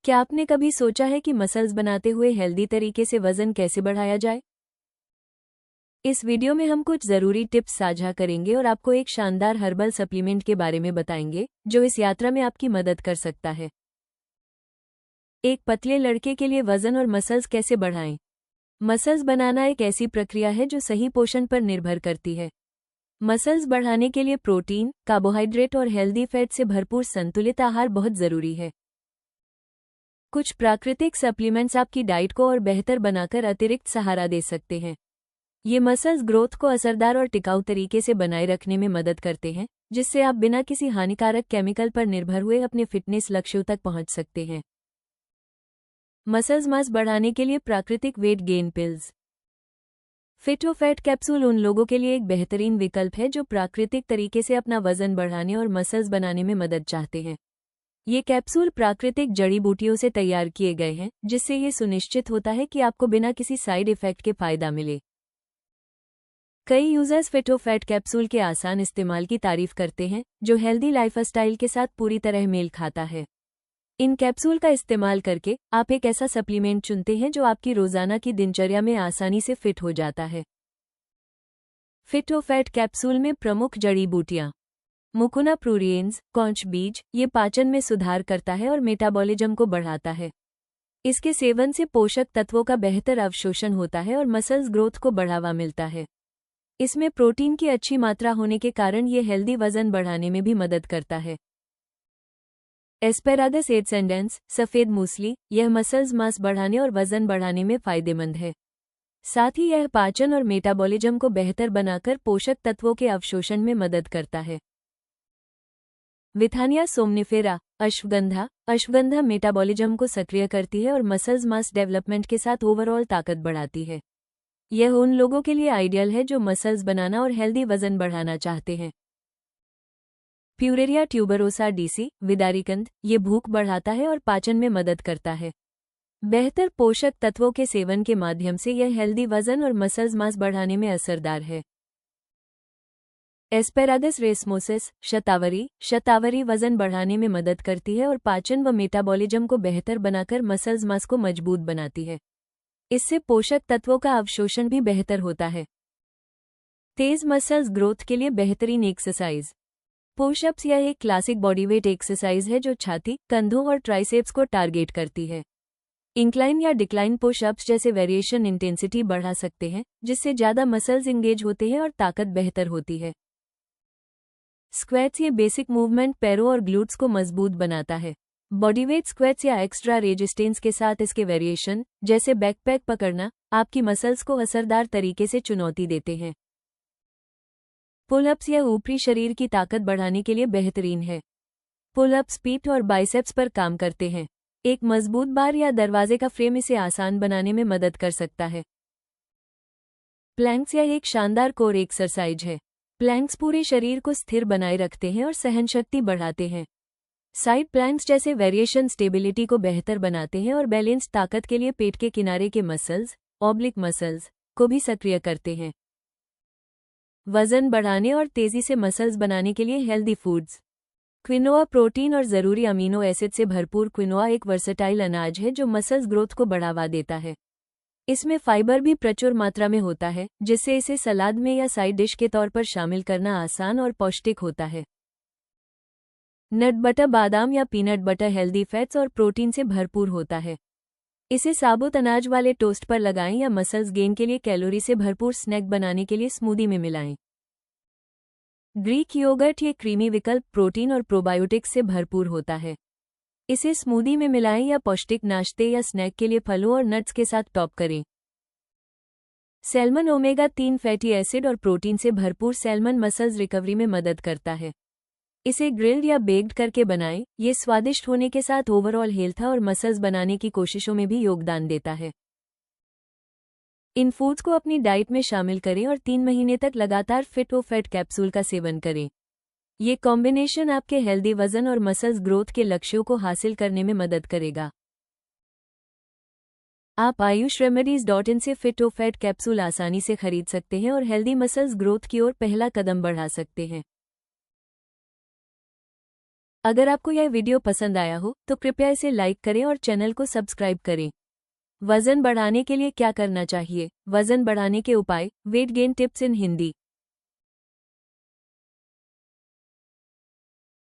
क्या आपने कभी सोचा है कि मसल्स बनाते हुए हेल्दी तरीके से वजन कैसे बढ़ाया जाए? इस वीडियो में हम कुछ ज़रूरी टिप्स साझा करेंगे और आपको एक शानदार हर्बल सप्लीमेंट के बारे में बताएंगे जो इस यात्रा में आपकी मदद कर सकता है। एक पतले लड़के के लिए वजन और मसल्स कैसे बढ़ाएं? मसल्स बनाना एक ऐसी प्रक्रिया है जो सही पोषण पर निर्भर करती है। मसल्स बढ़ाने के लिए प्रोटीन, कार्बोहाइड्रेट और हेल्दी फैट से भरपूर संतुलित आहार बहुत ज़रूरी है। कुछ प्राकृतिक सप्लीमेंट्स आपकी डाइट को और बेहतर बनाकर अतिरिक्त सहारा दे सकते हैं। ये मसल्स ग्रोथ को असरदार और टिकाऊ तरीके से बनाए रखने में मदद करते हैं, जिससे आप बिना किसी हानिकारक केमिकल पर निर्भर हुए अपने फिटनेस लक्ष्यों तक पहुंच सकते हैं। मसल्स मास बढ़ाने के लिए प्राकृतिक वेट गेन पिल्स। फिटोफैट कैप्सूल उन लोगों के लिए एक बेहतरीन विकल्प है जो प्राकृतिक तरीके से अपना वजन बढ़ाने और मसल्स बनाने में मदद चाहते हैं। ये कैप्सूल प्राकृतिक जड़ी बूटियों से तैयार किए गए हैं, जिससे ये सुनिश्चित होता है कि आपको बिना किसी साइड इफेक्ट के फायदा मिले। कई यूजर्स फिटोफैट कैप्सूल के आसान इस्तेमाल की तारीफ करते हैं, जो हेल्दी लाइफस्टाइल के साथ पूरी तरह मेल खाता है। इन कैप्सूल का इस्तेमाल करके आप एक ऐसा सप्लीमेंट चुनते हैं जो आपकी रोजाना की दिनचर्या में आसानी से फिट हो जाता है। फिटोफैट कैप्सूल में प्रमुख जड़ी बूटियां। मुकुना प्रूरिएंस, कॉन्च बीज, ये पाचन में सुधार करता है और मेटाबॉलिज्म को बढ़ाता है। इसके सेवन से पोषक तत्वों का बेहतर अवशोषण होता है और मसल्स ग्रोथ को बढ़ावा मिलता है। इसमें प्रोटीन की अच्छी मात्रा होने के कारण ये हेल्दी वजन बढ़ाने में भी मदद करता है। एस्पेरागस एडसेंडेंस, सफ़ेद मूसली, यह मसल्स मास बढ़ाने और वजन बढ़ाने में फायदेमंद है। साथ ही यह पाचन और मेटाबॉलिज्म को बेहतर बनाकर पोषक तत्वों के अवशोषण में मदद करता है। विथानिया सोमनिफेरा, अश्वगंधा मेटाबॉलिज्म को सक्रिय करती है और मसल्स मास डेवलपमेंट के साथ ओवरऑल ताकत बढ़ाती है। यह उन लोगों के लिए आइडियल है जो मसल्स बनाना और हेल्दी वजन बढ़ाना चाहते हैं। प्यूरेरिया ट्यूबरोसा डीसी, विदारीकंद, ये भूख बढ़ाता है और पाचन में मदद करता है। बेहतर पोषक तत्वों के सेवन के माध्यम से यह हेल्दी वजन और मसल्स मास बढ़ाने में असरदार है। एस्पेरागस रेसमोसिस, शतावरी वजन बढ़ाने में मदद करती है और पाचन व मेटाबॉलिज्म को बेहतर बनाकर मसल्स मास को मजबूत बनाती है। इससे पोषक तत्वों का अवशोषण भी बेहतर होता है। तेज मसल्स ग्रोथ के लिए बेहतरीन एक्सरसाइज। पुशअप्स यह एक क्लासिक बॉडीवेट एक्सरसाइज है जो छाती, कंधों और ट्राइसेप्स को टारगेट करती है। इंक्लाइन या डिक्लाइन पुशअप्स जैसे वेरिएशन इंटेंसिटी बढ़ा सकते हैं, जिससे ज़्यादा मसल्स इंगेज होते हैं और ताकत बेहतर होती है। स्क्वैट्स, ये बेसिक मूवमेंट पैरों और ग्लूट्स को मजबूत बनाता है। बॉडीवेट स्क्वैट्स या एक्स्ट्रा रेजिस्टेंस के साथ इसके वेरिएशन, जैसे बैकपैक पकड़ना, आपकी मसल्स को असरदार तरीके से चुनौती देते हैं। पुलअप्स, यह ऊपरी शरीर की ताकत बढ़ाने के लिए बेहतरीन है। पुलअप्स पीठ और बाइसेप्स पर काम करते हैं। एक मजबूत बार या दरवाजे का फ्रेम इसे आसान बनाने में मदद कर सकता है। प्लैंक्स, यह एक शानदार कोर एक्सरसाइज है। प्लैंक्स पूरे शरीर को स्थिर बनाए रखते हैं और सहनशक्ति बढ़ाते हैं। साइड प्लैंक्स जैसे वेरिएशन स्टेबिलिटी को बेहतर बनाते हैं और बैलेंस ताकत के लिए पेट के किनारे के मसल्स, ऑब्लिक मसल्स, को भी सक्रिय करते हैं। वजन बढ़ाने और तेजी से मसल्स बनाने के लिए हेल्दी फूड्स। क्विनोआ, प्रोटीन और ज़रूरी अमीनो एसिड से भरपूर क्विनोआ एक वर्सेटाइल अनाज है जो मसल्स ग्रोथ को बढ़ावा देता है। इसमें फाइबर भी प्रचुर मात्रा में होता है, जिससे इसे सलाद में या साइड डिश के तौर पर शामिल करना आसान और पौष्टिक होता है। नट बटर, बादाम या पीनट बटर हेल्दी फैट्स और प्रोटीन से भरपूर होता है। इसे साबुत अनाज वाले टोस्ट पर लगाएं या मसल्स गेन के लिए कैलोरी से भरपूर स्नैक बनाने के लिए स्मूदी में मिलाएं। ग्रीक योगर्ट, ये क्रीमी विकल्प प्रोटीन और प्रोबायोटिक्स से भरपूर होता है। इसे स्मूदी में मिलाएं या पौष्टिक नाश्ते या स्नैक के लिए फलों और नट्स के साथ टॉप करें। सैल्मन, ओमेगा 3 फैटी एसिड और प्रोटीन से भरपूर सैल्मन मसल्स रिकवरी में मदद करता है। इसे ग्रिल्ड या बेक्ड करके बनाएं, ये स्वादिष्ट होने के साथ ओवरऑल हेल्थ और मसल्स बनाने की कोशिशों में भी योगदान देता है। इन फूड्स को अपनी डाइट में शामिल करें और 3 महीने तक लगातार फिटोफैट कैप्सूल का सेवन करें। ये कॉम्बिनेशन आपके हेल्दी वजन और मसल्स ग्रोथ के लक्ष्यों को हासिल करने में मदद करेगा। आप ayushRemedies.in से फिटोफैट कैप्सूल आसानी से खरीद सकते हैं और हेल्दी मसल्स ग्रोथ की ओर पहला कदम बढ़ा सकते हैं। अगर आपको यह वीडियो पसंद आया हो तो कृपया इसे लाइक करें और चैनल को सब्सक्राइब करें। वजन बढ़ाने के लिए क्या करना चाहिए? वजन बढ़ाने के उपाय, वेट गेन टिप्स इन हिंदी।